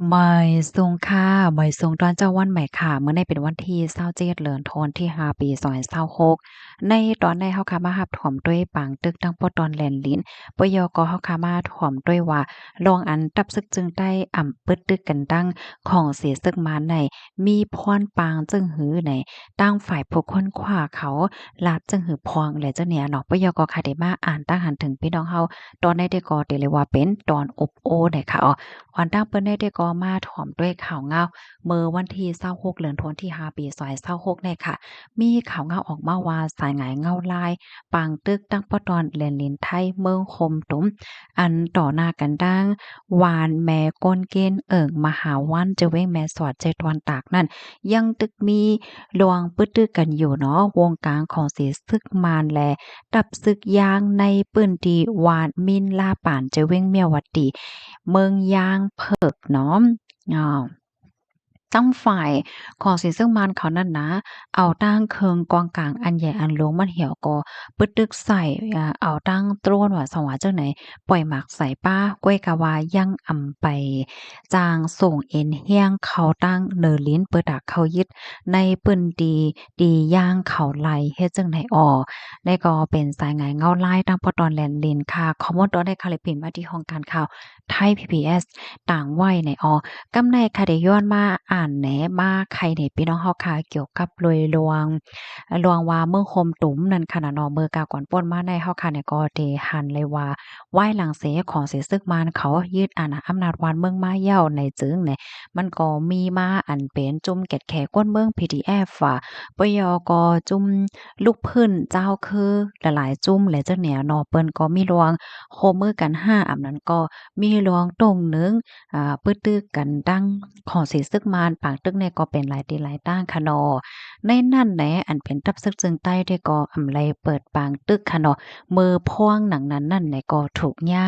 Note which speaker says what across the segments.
Speaker 1: หม่สูงค่ะหม่สูงตอนเจ้าวันใหม่ค่ะมื้อนี้เป็นวันที่27เดือนธันวาคมที่5ปี2026ในตอนในเฮาค่ะมารับถ่อมด้วยปางตึกตั้งปอตอนแลนลิ้นปยกเฮาค่ะมาถ่อมด้วยว่าลองอันตับซึกจึงได้ปึดตึกกันดังของเสียซึกมาในมีพรปางจึงหือในตั้งฝ่ายผู้ค้นคว้าเขาลาบจึงหือพองและเจ้าเนี่ยเนาะปยกค่ะได้มาอ่านตั้งหันถึงพี่น้องเฮาตอนในได้ก็ได้เลยว่าเป็นตอนอบโอ้ได้ค่ะวันตั้งเปิ้นได้ก็มาถ่อมด้วยข่าวเงาเมื่อวันที่26เดือนธันวาคมที่5ปี2026เนี่ยค่ะมีข่าวเงาออกมาว่าสายหงายเงาลายปางตึกตั้งปอตอนแลนลินไทยเมืองคมตุ้มอันต่อหน้ากันดังวานแม่ก้นเกณฑ์มหาวันจะเว้งแม่สอดใจตอนตากนั่นยังตึกมีลวงปึดตึกกันอยู่เนาะวงการของเสียซึกมารแลดับศึกยางในปื้นที่วานมินลาป่านจะเว้งเมียวัดดีเมืองยางเพิกเนาะอ้อ ตั้งฝ่ายของสินซึ่งมันเขานั่นนะเอาตั้งเคิงกองกลางอันใหญ่อันหลวงมันเหี่ยวก็ปึดตึกใส่เอาตั้งโตรนว่าสว่าจังไหนปล่อยหมากใส่ป้ากล้วยกะว่ายังไปจางส่งเอ็นเฮียงเขาตั้งเนอลิ้นเปิดดักเขายึดในปื้นดีย่างเขาไหลเฮ็ดจังไหนได้ก็เป็นสายงายเงาลายตั้งปอตอนแลนลินค่ะคอมมอนตอนได้ค่ะเลยปิ่นมาที่ห้องการข่าวไทย PBS ต่างวัยในกำในค่ะได้ย้อนมาอ่านแหนมาใครในพี่น้องเฮาค่ะเกี่ยวกับรวยลวงว่าเมืองโคมตุ๋มนั่นค่ะน่ะเนาะเมื่อกาก่อนป้นมาในเฮาค่ะเนี่ยก็ได้หันเลยว่าไหว้หลังเสของเสซึกมานเขายึดอาณาอำนาจวานเมืองมาเย้าในจึงเนี่ยมันก็มีมาอันเป็นจุ่มแก่ดแขก้นเมือง PDF ว่าปยก็จุ่มลูกพื้นเจ้าคือหลายๆจุ่มและจังเนี่ยเนาะเปิ้นก็มีลวงโคมือกัน5อำนั้นก็มีลวงตรงหนึ่ง ปื้อตื้อกันดังของสีซึกมานปางตึกเนี่ยก็เป็นหลายตีหลายต้านคะเนาะในนั่นแหละอันเป็นทับซึกจึงใต้ได้ก็อำไลเปิดปางตึกคะเนาะมือพ่วงหนังนั้นนั่นเนี่ยก็ถูกย่า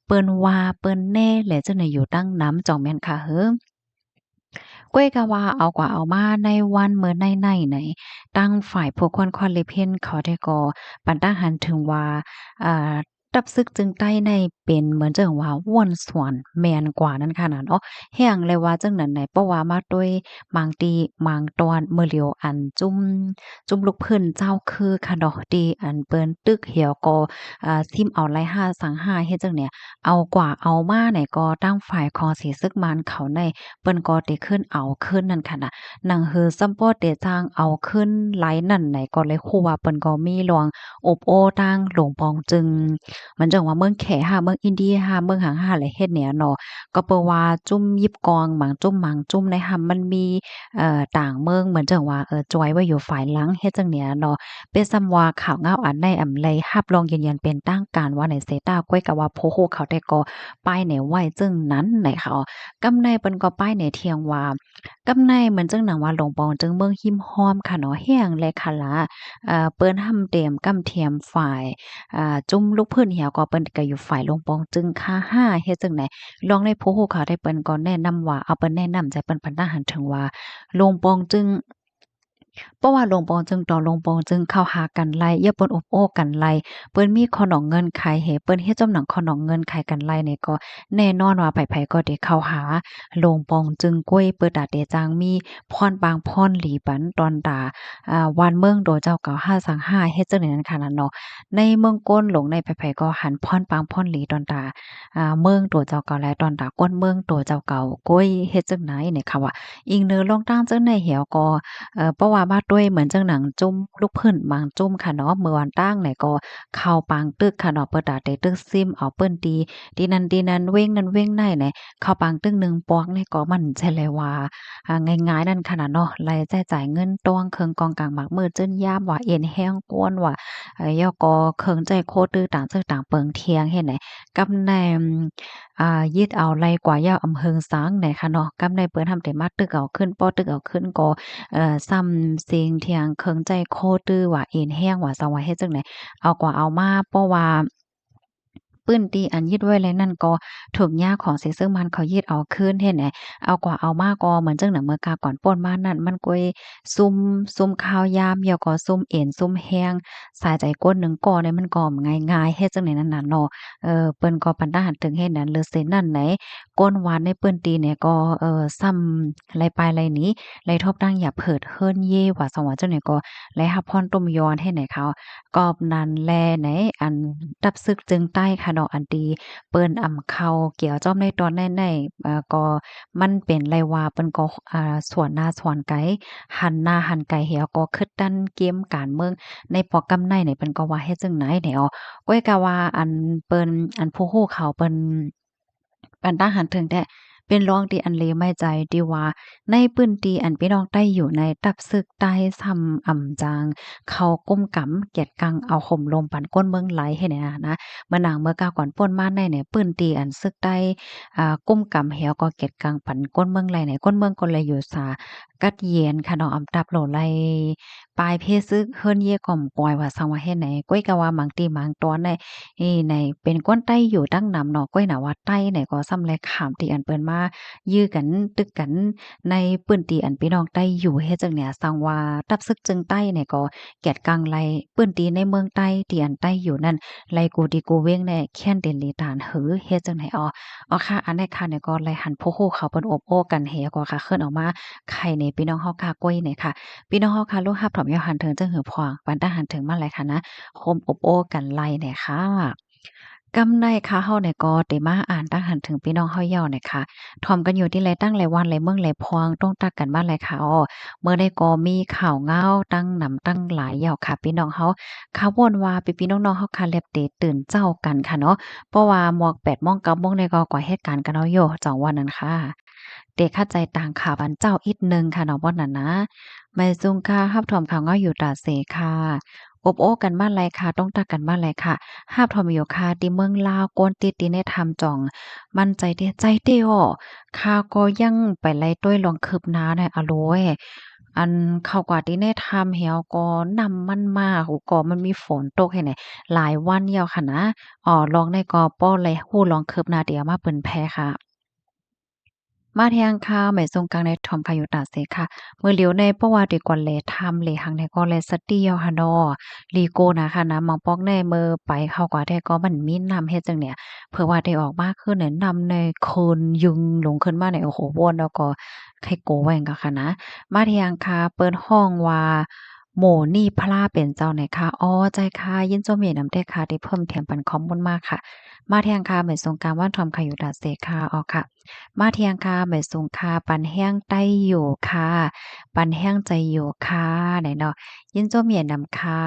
Speaker 1: เปิ้นว่าเปิ้นแน่และจังได๋อยู่ตั้งน้ำจ่องแม่นค่ะเฮ้อก้วยกะว่าเอากว่าเอามาในวันมื้อในไหนตั้งฝ่ายผู้คนควันเลเพ่นเขาได้ก็ปันตั้งหันถึงว่าอ่าตับซึกจึงใต้ในเป็นเหมือนจังว่าว่วนส่วนแม่นกว่านั้นค่ะน่ะเนาะแฮ่งเลยว่าจังนั้นไหนเพราะว่ามาด้วยบางตีบางตอนมื้อเหลียวอันจุ่มลูกเพิ่นเจ้าคือค่ะดอกที่อันเปิ้นตึกเหี่ยวก็ซิมเอาไล่ห้าสังหาเฮ็ดจังเนี่ยเอากว่าเอามาไหนก็ตั้งฝ่ายของสีซึกมานเขาใน เปิ้นก็ได้ขึ้นเอาขึ้นนั่นค่ะน่ะหนังฮือซัมปอเตจางเอาขึ้นไลน์นั่นไหนก็เลยคู่ว่าเปิ้นก็มีหลวงอบโอ้ตั้งหลวงปองจึงมันจังว่าเมืองแขหาเมืองอินเดียหาเมืองหางหาและเฮ็ดเนี่ยเนาะก็เปิ้นว่าจุ้มยิบกองหมางจุ้มหมางจุ้มในหำมันมีต่างเมืองเหมือนจังว่าจอยไว้อยู่ฝ่ายหลังเฮ็ดจังเนี่ยเนาะเป็นซำว่าข่าวเงาอันในอำไลรับรองยืนยันเป็นทางการว่าในเซตาก้วยกะว่าโพโฮเขาได้ก็ป้ายในไว้จึงนั้นไหนค่ะ กำในเปิ้นก็ป้ายในเทียงว่ากำในเหมือนจังหนังว่าหลวงปองจึงเมืองหิมห้อมค่ะเนาะแฮ้งและค่ะล่ะเปิ้นหำเต็มกำเทียมฝ่ายจุ่มลูกพื้นเหี่ยวก็เปิ้นก็อยู่ฝ่ายหลวงปองจึงค่าห้าเฮ็ดจังไดลองได้ผู้รู้ข่าวได้เปิ้นก็แนะนำว่าเอาเปิ้นแนะนำใจเปิ้นพันธะหันถึงว่าหลวงปองจึง เพราะว่าลงปองจึงต่อลงปองจึงเข้าหากันไล่อย่าเปิ้นอบโอ้กันไล่เปิ้นมีขนองเงินไขให้เปิ้นเฮ็ดจำหนังขนองเงินไขกันไล่นี่ก็แน่นอนว่าไผๆก็ได้เข้าหาลงปองจึงก้วยเปิดตาเตจางมีพรบางพรหลีปันตอนตาวันเมืองโดเจ้าเก่า5สัง5เฮ็ดจังได๋นั้นค่ะนั่นเนาะในเมืองก้นหลงในไผๆก็หันพรปางพรหลีตอนตาเมืองตัวเจ้าเก่าและตอนตาก้นเมืองตัวเจ้าเก่าก้วยเฮ็ดจังไหนเนี่ยค่ะว่าอิงเนอลองตั้งจังในเหี่ยวก็ เพราะว่ามาด้วยเหมือนจังหนังจุ้มลูกพื้นบางจุ้มค่ะเนาะเมื่อวันตั้งเนี่ยก็เข้าปางตึกค่ะเนาะเปิดตาได้ตึกซิมเอาเปิ้นดีนั้นเว้งนั้นเว้งในเนี่ยเข้าปางตึกหนึ่งปอกเนี่ยก็มั่นใจเลยว่าง่ายๆนั่นขนาดเนาะรายจ่ายเงินตวงเครื่องกองกลางหมากมือจึ้นยามว่าเอ็นแห้งกวนว่าย่อก็เครื่องใจโคตื้อต่างเจอต่างเปิงเทียงเฮ็ดไหนกำแหน่งยึดเอาไรกว่ายาวอำเพิงสางไหนค่ะเนาะกำในเปิ้นทำแต่มาตึกเอาขึ้นป้อตึกเอาขึ้นก็ ซ้ำเสียงเทียงเคิงใจโคตื้อว่าเอ็นแห้งว่าสว่าเฮ็ดจังได๋เอากว่าเอามาเพราะว่า ปื้นตีอันยึดไว้เลยนั่นก็ถูกย่าของเสซึ่งมันเขายึดเอาคืนเฮ็ดแหนเอากว่าเอามาก็เหมือนจังหนังเมื่อกาก่อนป่นมานั่นมันก็ซุ่มข้าวยามยอก็ซุ่มเอ็นซุ่มแห้งสายใจก้นหนึ่งก่อเนี่ยมันก็ง่ายๆเฮ็ดจังไหนนั่นน่ะเนาะเปิ้นก็ปันทหารถึงเฮ็ดนั้นหรือเส้นนั้นไหนก้นหวานในเปิ้นตีเนี่ยก็ซ้ำไรปลายไรนี้ไรทบดังอย่าเผิดเฮิรนเย่ว่าสว่าจังไหนก็ไรฮับพรต้มยอนให้ไหนเขากอบนั้นแลไหนอันดับซึกจึงใต้ค่ะเนาะอันดีเปิ้นอำเข้าเกี่ยวจ้อมในตอนในก็มันเป็นไรว่าเปิ้นก็สวนหน้าสวนไกหันหน้าหันไกเหี่ยวก็คิดดันเกมการเมืองในปอกำในเนี่ยเปิ้นก็ว่าเฮ็ดจังไหนแหนวก้อยก็ว่าอันเปิ้นอันผู้ฮู้ข่าวเปิ้นปันตาหันถึงแต่เป็นรองที่อันเลไม่ใจที่ว่าในพื้นที่อันพี่น้องใต้อยู่ในตับซึกใต้ซ้ำจางเขาก้มกำเกียดกังเอาข่มลมปันก้นเมืองไหลให้เนี่ยนะเมื่อนางเมื่อกาก่อนป่นมาในเนี่ยพื้นที่อันซึกใต้ก้มกำเหี่ยวก็เกียดกังปันก้นเมืองไหลเนี่ยก้นเมืองก็เลยอยู่สากัดเย็นค่ะเนาะตับโหลไหลปลายเพซึกเฮิรนเย่ก่อมปอยว่าสังว่าเฮ็ดไหนก้อยก็ว่าบางตีบางตอนในในเป็นก้นใต้อยู่ตั้งนำเนาะก้อยน่ะว่าใต้ไหนก็ซ้ำแลขามที่อันเปิ้นมายื้อกันตึกกันในปื้นตีอันพี่น้องใต้อยู่เฮ็ดจังเนี่ยสังว่าตับซึกจึงใต้เนี่ยก็แกดกังไลปื้นตีในเมืองใต้ที่อันใต้อยู่นั่นไลกูดีกูเว้งแน่แค้นเด่นลีตานหือเฮ็ดจังไหนค่ะอันนี้ค่ะเนี่ยก็ไลหันผู้ฮู้เขาเปิ้นอบโอ้กันเฮก็ค่ะขึ้นออกมาไข่ในพี่น้องเฮาค่ะก้อยเนี่ยค่ะพี่น้องเฮาค่ะลูกฮับถอมยอหันเถิงจังหือพวงปันตาหันถึงมาหลายค่ะนะโฮมอบโอ้กันไลเนี่ยค่ะกำในค่ะเฮาเนี่ยก็ได้มาอ่านตั้งหันถึงพี่น้องเฮาเย้าเนี่ยค่ะถ่อมกันอยู่ที่ไรตั้งไรวันไรเมืองไรพวงต้องตักกันบ้านไรค่ะเมื่อได้ก็มีข่าวเงาตั้งหนำตั้งหลายเย้าค่ะพี่น้องเฮาข่าววนว่าพี่ๆน้องๆเฮาค่ะแลบเตตื่นเจ้ากันค่ะเนาะเพราะว่าหมวก8โมง9โมงเนี่ยก็ก่อเหตุการณ์กันเนาะโยจังว่านั้นค่ะเด็กเข้าใจต่างค่ะบันเจ้าอีกหนึ่งค่ะเนาะบ่นั้นนะไม่ซุงค่ะรับถอมข่าวเงาอยู่ตาเสค่ะอบโอ้กันมาไรค่ะต้องตักกันมาไรค่ะ หาบทอมอยู่ค่ะที่เมืองลาวกวนติดติในทำจ่องมั่นใจเด้ใจเด้อข้าก็ยังไปไล่ต้วยลองคืบหน้าได้อะโลยอันเข้ากว่าที่ในทำเหี่ยวก็นำมันมาโอ้ก็มันมีฝนตกให้แหน่หลายวันแล้วค่ะนะลองได้ก็ป้อเลยฮู้ลองคืบหน้าเดี๋ยวมาเปิ้นแพ้ค่ะ มาแทงค่ะหมายทรงกลางในทอมพายุตาเสค่ะเมื่อเหลียวในประวัติก่อนแลทำเลหังในก็แลสติยอหะนอลีโกนะคะนะมังปอกในเมื่อไปเข้ากว่าได้ก็มันมีนำเฮ็ดจังเนี่ยเผื่อว่าได้ออกมาคือเนี่ยนำในคนยุงลงขึ้นมาในโอ้โฮว่นแล้วก็ไข่โกแว่งก็ค่ะนะมาแทงค่ะเปิดห้องว่าโหมนี่พลาเป็นเจ้าไหนคะใจค่ะยินโจเมนำได้ค่ะที่เพิ่มเติมปันข้อมูลมากค่ะมาแทงค่ะหมายทรงกลางว่านทอมค่ะอยู่ตาเสค่ะค่ะ มาเที่ยงค่ะไม่สูงค่ะปันแห้งใต้อยู่ค่ะปันแห้งใจอยู่ค่ะไหนเนาะยินโจเมียนนำค่ะ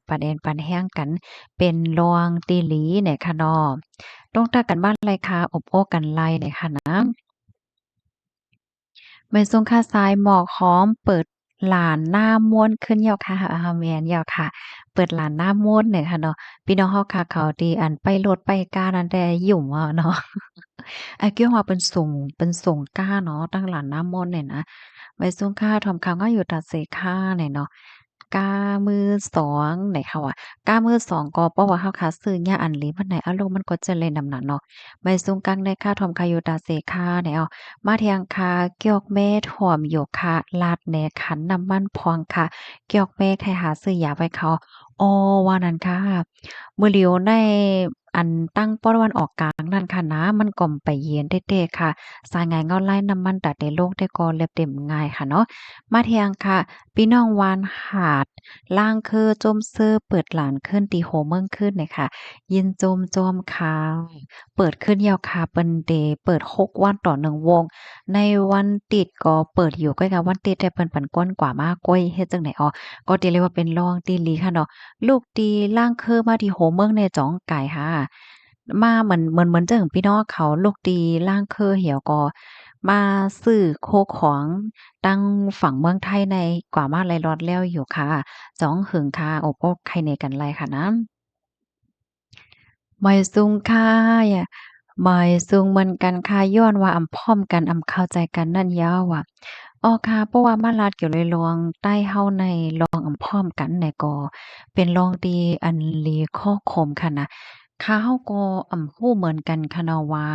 Speaker 1: ประเด็นปันแห้งกันเป็นรองตีหลีเนี่ยค่ะเนาะต้องตากันบ้านไรค่ะอบโอ้กันไล่เนี่ยค่ะนะไม่ทรงค่ะซ้ายหมอกหอมเปิดหลานหน้าม่วนขึ้นแล้วค่ะแม่นแล้วค่ะเปิดหลานหน้าม่วนเนี่ยค่ะเนาะพี่น้องเฮาค่ะเขาที่อันไปรถไปกานั่นแต่ยุ่มอะเนาะ ไอ้เกี้ยวว่าเป็นส่งกล้าเนาะตั้งหลานน้ำมนต์เนี่ยนะไว้ซุงค่าทอมคำก็อยู่ตัดเสค่าเนี่ยเนาะกามือสองไหนเขาอะกามือสองก็เพราะว่าเฮาคาซื้อยาอันลีมันไหนอารมณ์มันก็จะเลยนำหนักเนาะไว้ซุงกังในค่าทอมคาอยู่ตัดเสค่าเนี่ยมาเทียงคาเกียกแม่ถ่วมอยู่ค่ะลาดแหนขันน้ำมันพองค่ะเกียกแม่ใครหาซื้อยาไว้เขาว่านั้นค่ะมื้อเหลียวในอันตั้งป้อตะวันออกกลางนั่นค่ะนะมันก็ไปเยียนเด้ๆค่ะสายงานเงาไล่น้ำมันตัดในโลกได้ก็เรียบเต็มง่ายค่ะเนาะมาเที่ยงค่ะพี่น้องวานหาดล่างคือจมซื้อเปิดหลานขึ้นตีโหเมืองขึ้นเนี่ยค่ะยินจมจอมค่ะเปิดขึ้นยาวค่ะเปิ้นเดเปิด6วันต่อ1วงในวันติดก็เปิดอยู่ใกล้กับวันติดแต่เปิ้นปันก้นกว่ามากก้อยเฮ็ดจังไดก็ติเรียกว่าเป็นรองตีหลีค่ะเนาะ ลูกตีล่างคือมาที่โหเมืองในจ้องไก่ค่ะมาเหมือนจั่งพี่น้องเขาลูกตีล่างคือเหี่ยวก็มาซื้อโคของตั้งฝั่งเมืองไทยในกว่ามาลัยลอดแล้วอยู่ค่ะจ้องหึงค่ะโอ้โปกไข่เนกันไลค่ะนะไม่ซุงค่ะอย่าไม่ซุงเหมือนกันค่ะย้อนว่าอำพ้อมกันอำเข้าใจกันนั่นยาวอะค่ะเพราะว่ามาลัดเกี่ยวเลยลองใต้เฮาในลองอำพ้อมกันเนี่ยก็เป็นลองดีอันลีข้อคมค่ะนะ ค่ะเฮาก็รู้เหมือนกันค่ะเนาะว่า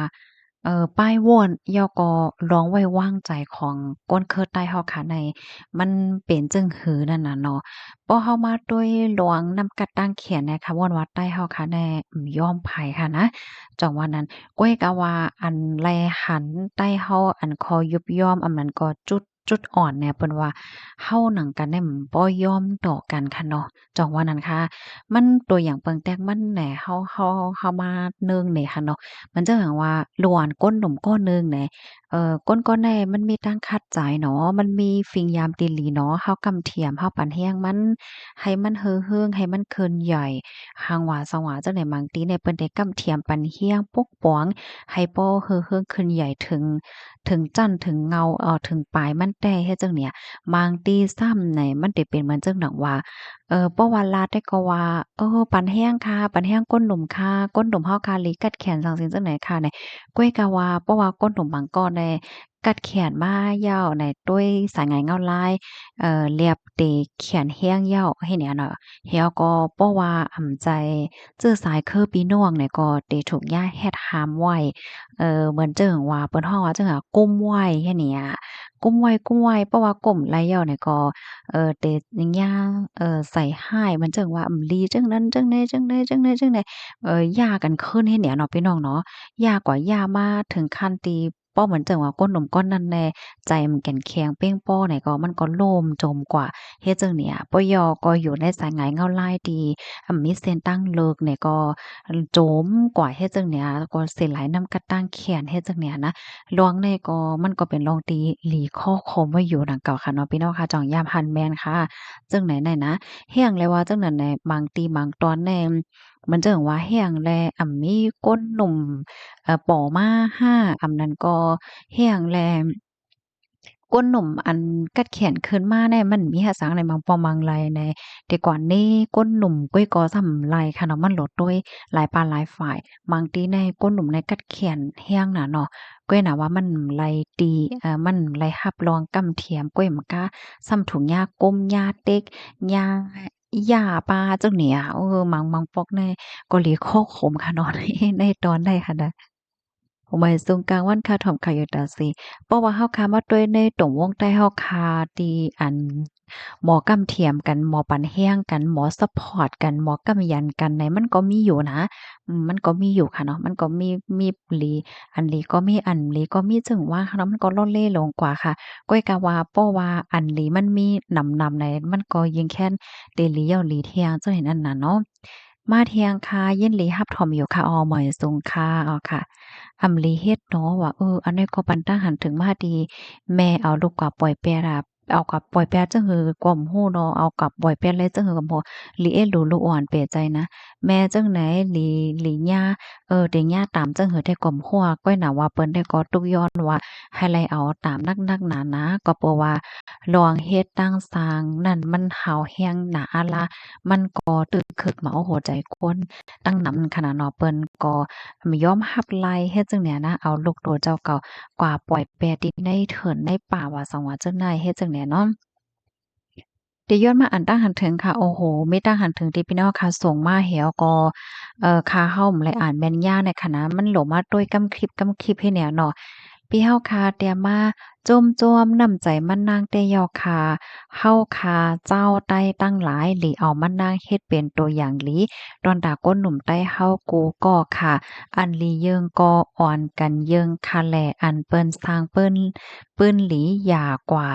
Speaker 1: ป้ายว่นย่อก็ร้องไว้วางใจของก้นเคิดใต้เฮาค่ะในมันเป็นจึงหือนั่นน่ะเนาะพอเฮามาด้วยหลวงนำกัดตั้งเขียนเนี่ยค่ะว่นว่าใต้เฮาค่ะแน่ยอมไผค่ะนะจังว่านั้นก้อยก็ว่าอันแลหันใต้เฮาอันคอยุบย่อมอันนั้นก็จุดอ่อนเนี่ยเปิ้นว่าเฮาหนังกันเนี่ยบ่ยอมต่อกันค่ะเนาะจังว่านั้นค่ะ มันตัวอย่างเปิงแต๊กมันแหน่เฮามานึ่งนี่ค่ะเนาะมันจะแบบว่าหลวนก้นหนุ่มก้อนหนึ่งแหน่ก้นก้อนใดมันมีตั้งคัดใจเนาะมันมีฟิงยามตีหลีเนาะเฮากำเทียมเฮาปั่นแห้งมันให้มันเฮอเฮิงให้มันเคินใหญ่หางว่าสว่าจังได๋บางทีเนี่ยเปิ้นได้กำเทียมปั่นเฮียงปกป้องให้บ่เฮอเฮิงขึ้นใหญ่ถึงจั้นถึงเงาถึงปลายมันแต่เฮ็ดจั่งเนี่ยบางทีซ้ำไหนมันได้เป็นเหมือนจังหนังว่า ปว่าลาดได้ก็ว่าปันแห้งค่ะปันแห้งก้นหนุ่มค่ะก้นหนุ่มเฮาคาหลีกัดแขนจั่งซี้จั่งไหนค่ะเนี่ยก้วยกะว่าเพราะว่าก้นหนุ่มบางก้อนแน่กัดแขนมายาวในด้วยสายไหมเงาลายเรียบเตแขนแห้งยาวให้เนี่ยเนาะเฮียก็เพราะว่าใจจื้อสายคือพี่น้องเนี่ยก็เตถูกย้ายเฮ็ดหามไว้เหมือนเจิ่งว่าเปิ้นฮ้องว่าจั่งกุมไว้แค่เนี้ยกุมไว้เพราะว่าก้มไหล่ยาวเนี่ยก็ เตย่างใส่ฮ้ายมันจั่งว่าลีจั่งนั้นจั่งใดจั่งใดจั่งใดจั่งใดย่ากันคืนเฮ็ดแหนเนาะพี่น้องเนาะย่ากว่าย่ามาถึงขั้นที่ป้อเหมือนจั่งว่าก้นหนุ่มก้อนนั้นแน่ใจมันแก่นแข็งเป้งป้อไหนก็มันก็โล่มโจมกว่าเฮ็ดจั่งเนี่ยปยอก็อยู่ในสายไหงเงาลายดีมีเส้นตั้งเลิกเนี่ยก็โจมกว่าเฮ็ดจั่งเนี่ยก็เส้นหลายนำกะตั้งแขนเฮ็ดจั่งเนี่ยนะ ลวงในก็มันก็เป็นลองตีหลีข้อคมไว้อยู่ดังเก่าค่ะเนาะพี่น้องค่ะจ่องยามหันแม่นค่ะจั่งไหนไหนนะแฮ้งเลยว่าจั่งนั้นแหน่บางทีบางตอนแหน่มันจั่งว่าแฮ้งแลมีก้นหนุ่มป่อมาห้านั้นก็แฮ้งแล ก้นหนุ่มอันกัดแขนขึ้นมาเนี่ยมันมีหาสังในบางปอมังไลในแต่ก่อนนี้ก้นหนุ่มก้อยกอสำไลค่ะเนาะมันลดด้วยหลายปานหลายฝ่ายบางทีในก้นหนุ่มในกัดแขนแห้งน่ะเนาะก้อยน่ะว่ามันไลตีมันไลรับรองกำเทียมก้อยมันก็ซ้ำถุงยาก้มยาเต็กยายาปลาจังเนี่ยบางปอกในก็เลยคอขมค่ะเนาะในตอนใดค่ะนะ หมายสงกรานต์วันคาถ่อมขายอยู่ตาสิเพราะว่าเฮาคามาด้วยในตรงวงใต้เฮาคาที่อันหมอกำเทียมกันหมอปันแห้งกันหมอซัปพอร์ตกันหมอกำยันกันในมันก็มีอยู่นะมันก็มีอยู่ค่ะเนาะมันก็มีหลีอันหลีก็มีอันหลีก็มีจึงว่าเนาะมันก็ล่อนเล่ลงกว่าค่ะก้อยกะว่าเพราะว่าอันหลีมันมีนำในมันก็ยิงแค่นเตหลีเย้าหลีเทียงจังเห็นนั่นน่ะเนาะมาเทียงค่ะยินหลีรับถ่อมอยู่ค่ะหมอยสุงค่ะค่ะ อำลีเฮ็ดเนาะว่าอันนี้ก็ปันตาหันถึงมาดีแม่เอาลูกกว่าปล่อยแปะอะเอากับปล่อยแปะจังหือกว่อมฮู้เนาะเอากับปล่อยแปะเลยจังหือกำพอลีเอ็ดดูลูกอ่อนเปใจนะแม่จังไหนหลีย่าเดี๋ยวย่าตามจังหือได้กว่อมฮัวก้อยน่ะว่าเปิ้นได้ก็ตุกย้อนว่าให้ไล่เอาตามนักๆหนาๆก็เพราะว่าลองเฮ็ดตั้งสร้างนั่นมันหาวแฮงหนาละมันก็ตึกคึกเหมาหัวใจคนตั้งนำขนาดเนาะเปิ้นก็ ไม่ยอมรับไล่เฮ็ดจั่งเนี้ยนะเอาลูกโตเจ้าเก่ากว่าปล่อยแปติดในเถินในป่าว่าสังว่าจั่งใดเฮ็ดจั่งเนี้ยเนาะเดี๋ยวย้อนมาอันตั้งหันถึงค่ะโอ้โฮมีตั้งหันถึงที่พี่น้องค่ะส่งมาแหวก็ค่าเฮาบ่ได้อ่านแม่นยาวในขณะมันโหลมาด้วยกำคลิปให้แนวเนาะพี่เฮาค่ะเตรียมมาจมๆน้ำใจมันนางแต่ยอค่ะเฮาค่ะเจ้าใต้ตั้งหลายหลีเอามานางเฮ็ดเป็นตัวอย่างหลีดอนดาก้นหนุ่มใต้เฮากูก็ค่ะ อันลีเยิงก็อ่อนกันเยิงคาแลอันเปิ้นสร้างเปิ้นหลีหย่ากว่า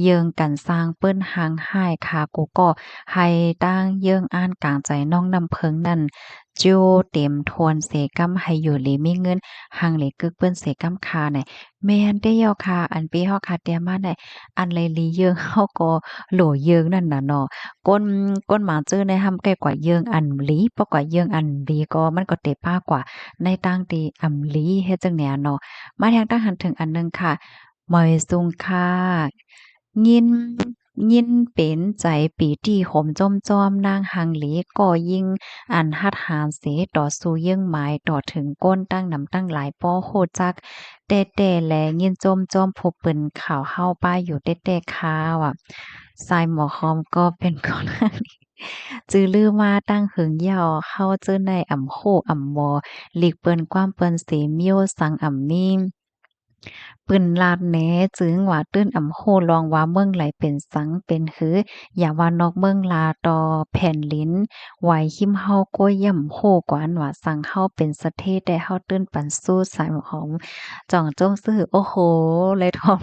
Speaker 1: เยิงกันสร้างเปิ้นหางห้ายคากูก็ให้ตั้งเยิงอ่านกลางใจน้องนำเพิงนั่นโจเต็มทวนเสกำให้อยู่หลีมีเงินหังเหล็กกึกเปิ้นเสกำคาไหนแม่นได้ยอค่ะอันปีเฮาคาเตรียมมาได้อันเลยลีเยิงเฮาก็โหลเยิงนั่นน่ะเนาะ ก้นก้นหมาจื้อในห้ำใกล้กว่าเยิงอันหลีเพราะกว่าเยิงอันหลีก็มันก็เตะป้ากว่าในตั้งตีอำหลีเฮ็ดจังแหนเนาะมาทางตั้งหันถึงอันหนึ่งค่ะเหมยซุงค่ะยินยินเป็นใจปีที่หมจ้อมๆนางหังหลีก็ยิ่งอันฮัดหามเสต่อสู้เยิ่งหมายต่อถึงก้นตั้งนำตั้งหลายป้อโหดจักแต่แลยินจ้อมๆผู้เปิ้นข่าวเฮาป้ายอยู่แต่ๆข่าวอะทรายหมอคอมก็เป็นคน จื้อลือมาตั้งหึงเหย่าเข้าจื้อในอ่ำโคอ่ำมอหลีกเปิ้นความเปิ้นเสมิ้วสังอ่ำมีปืนลาดแหนจึงว่าตื้นอ่ำโคลองว่าเมืองไหลเป็นสังเป็นหืออย่าว่านอกเมืองลาต่อแผ่นลิ้นไหวหิมเฮาก้อยย่ำโคกว่าอันว่าสังเฮาเป็นสะเทศได้เฮาตื้นปันสู้สายหอมจ่องโจ้งซื่อโอ้โฮเลยทอม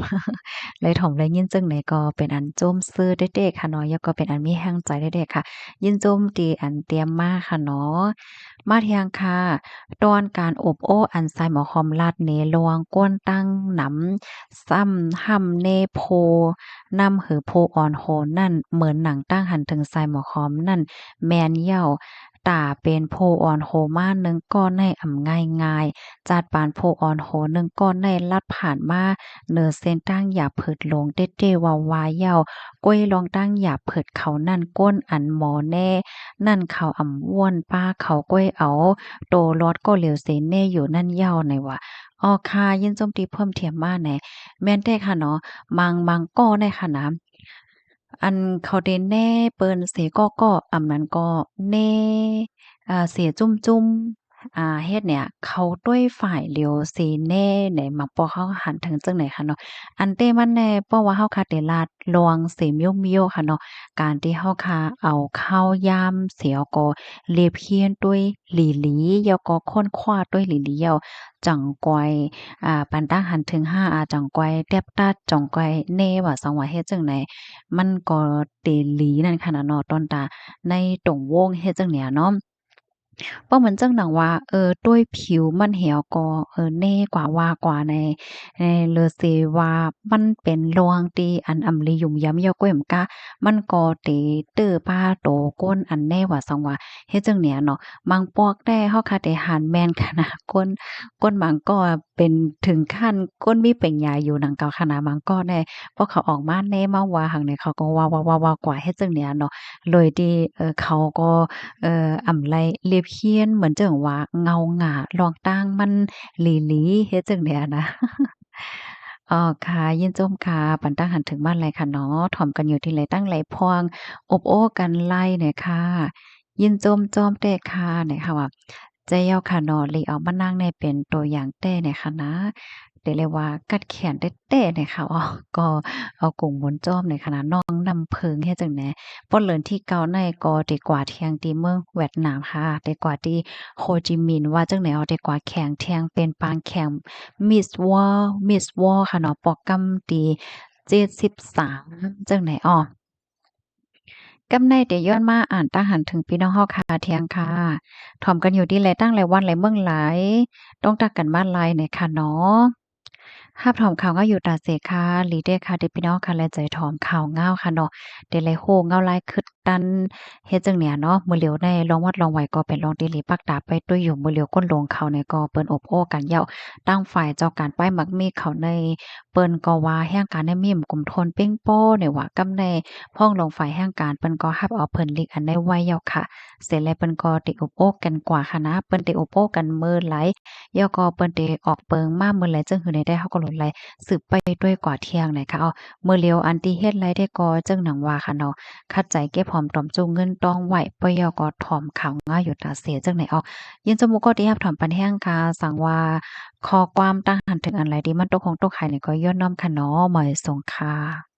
Speaker 1: เลยถ่อมเลยยินจึงไหนก็เป็นอันโจ้มซื่อเด็ดๆค่ะเนาะแล้วก็เป็นอันมีแรงใจเด็ดๆค่ะยินโจ้มตีอันเตรียมมาค่ะเนาะมาเที่ยงค่ะ ตอนการอบโอ้อันไซหมอคอมลาดเนลวงก้นตั้งหนำซ้ำห่ำเนโพนำหือโพอ่อนโหนั่นเหมือนหนังตั้งหันถึงไซหมอคอมนั่นแมนเย่าตาเป็นโพอ่อนโหมาหนึ่งก้อนในอ่ำง่ายๆจัดปานโพอ่อนโหหนึ่งก้อนในลัดผ่านมาเนือเส้นตั้งอย่าเผิดลงเต้ๆวาวาเย่าก้วยลองตั้งอย่าเผิดเขานั่นก้นอันหมอแน่นั่นเขาอ่ำว้วนป้าเขาก้วยเอา โตรอดก็เหลียวเสแน่อยู่นั่นเย้าในว่าอ้อค่ะยินโจมตีเพิ่มเติมมาแหน่แม่นได้ค่ะเนาะมังก็ได้ค่ะนะอันเขาเดนแน่เปิ้นเสก็อำนั้นก็เน่เสียจุ้มๆเฮ็ดเนี่ยเขาด้วยฝ่ายเหลียวเสแน่ไหนมักปอเขาหันถึงจังไหนคะเนาะอันเต้มันแน่เพราะว่าเฮาคาเตลาดลวงเสเมียวๆค่ะเนาะการที่เฮาคาเอาข้าวยามเสียก็ เลบเฮียนด้วยหลีหลีแล้วก็ค้นคว้าด้วยหลีหลีแล้วจังกวยปันตั้งหันถึง5จังกวยแตบตัดจ่องกวยเน่ว่าสังว่าเฮ็ดจังไหนมันก็เตหลีนั่นค่ะนะเนาะต้นตาในตรงวงเฮ็ดจังเนี่ยเนาะ เพราะเหมือนจังหนังว่าด้วยผิวมันเหี่ยวก็แน่กว่าว่ากว่าในเลอเซว่ามันเป็นรวงที่อันอำลียุ่มย้ำย่อก้อยมกะมันก็เตเตอป้าโตก้นอันแน่ว่าซังว่าเฮ็ดจังเนี่ยเนาะมังปอกได้เฮาค่ะแต่หารแม่นขนาดก้นมังก็เป็นถึงขั้นก้นมีเป่งยายอยู่หนังเก่าขนาดมังก็แน่พอเขาออกมาแน่มาว่าหังเนี่ยเขาก็ว่าๆๆๆกว่าเฮ็ดจังเนี่ยเนาะเลยที่เขาก็อำไลเลียบเฮียนเหมือนจั่งว่าเงาหง่าลองต่างมันหลีหลีเฮ็ดจั่งใดอะนะค่ะยินจมค่ะปันตั้งหันถึงบ้านไรค่ะเนาะถ่อมกันอยู่ที่ไรตั้งไรพวงอบโอ้กันไล่เนี่ยค่ะยินจมจอมแต่ค่ะเนี่ยค่ะว่าใจเย้าค่ะเนาะเลยเอามานั่งในเป็นตัวอย่างแต่เนี่ยค่ะนะได้เลยว่ากัดแขนแต้ๆเนี่ยค่ะอ้อก็เอากงม้วนจ้อมเนี่ยค่ะนะน้องนำเพิงเฮ็ดจั่งใด ปล้นเหรินที่เก่าในก็ดีกว่าเที่ยงที่เมืองเวียดนามค่ะดีกว่าที่โฮจิมินห์ว่าจั่งใดเอาดีกว่าแข่งเที่ยงเป็นปางแข่ง Miss World ค่ะเนาะปอกกำตี73จั่งใดอ้อกำในเดี๋ยวย้อนมาอ่านตั้งหันถึงพี่น้องเฮาค่ะเที่ยงค่ะถ่อมกันอยู่ดีแลตั้งหลายวันหลายเมืองหลายต้องตักกันบ้านหลายเนี่ยค่ะเนาะ หาบถอมข่าวเงาอยู่ตาเสค่ะหลีเด้อค่ะเด้อพี่น้องค่ะและใจถอมข่าวเงาค่ะเนาะเดลัยโฮเงาลายคึดตันเฮ็ดจังเนี่ยเนาะมื้อเหลียวในลองวัดลองไหวก็เป็นลองดีหลีปักตาไปด้วยอยู่มื้อเหลียวก้นลงเขาเนี่ยก็เปิ้นอบโอ้กันเหย้าตั้งฝ่ายเจ้าการป้ายมักมีเขาในเปิ้นก็ว่าแห่งการในมีมกลุ่มทนเป้งโป้เนี่ยว่ากำในพ้องลงฝ่ายแห่งการเปิ้นก็รับเอาเพิ่นลีกอันได้ไว้เหย้าค่ะเสร็จแล้วเปิ้นก็ติอบโอ้กันกว่าค่ะนะเปิ้นติอบโอ้กันมื้อหลายแล้วก็เปิ้นติออกเปิงมามื้อหลายจึงหือได้เฮาก็หลดไหล สืบไปด้วยกว่าเที่ยงนะคะเอาเมื่อเลียวอันที่เฮ็ดไรได้ก็จังหนังว่าค่ะเนาะคัดใจเก็บหอมตอมจูงเงินต้องไหวปยอก็ถอมข่าวง่ายอยู่ตาเสียจังไหนเอายินจมูกก็ที่รับถอมปันแห้งค่ะสั่งว่าขอความตั้งหันถึงอันไรดีมันตกของตกไข่เนี่ยก็ย้อนน้อมค่ะเนาะหมอยสงค่ะ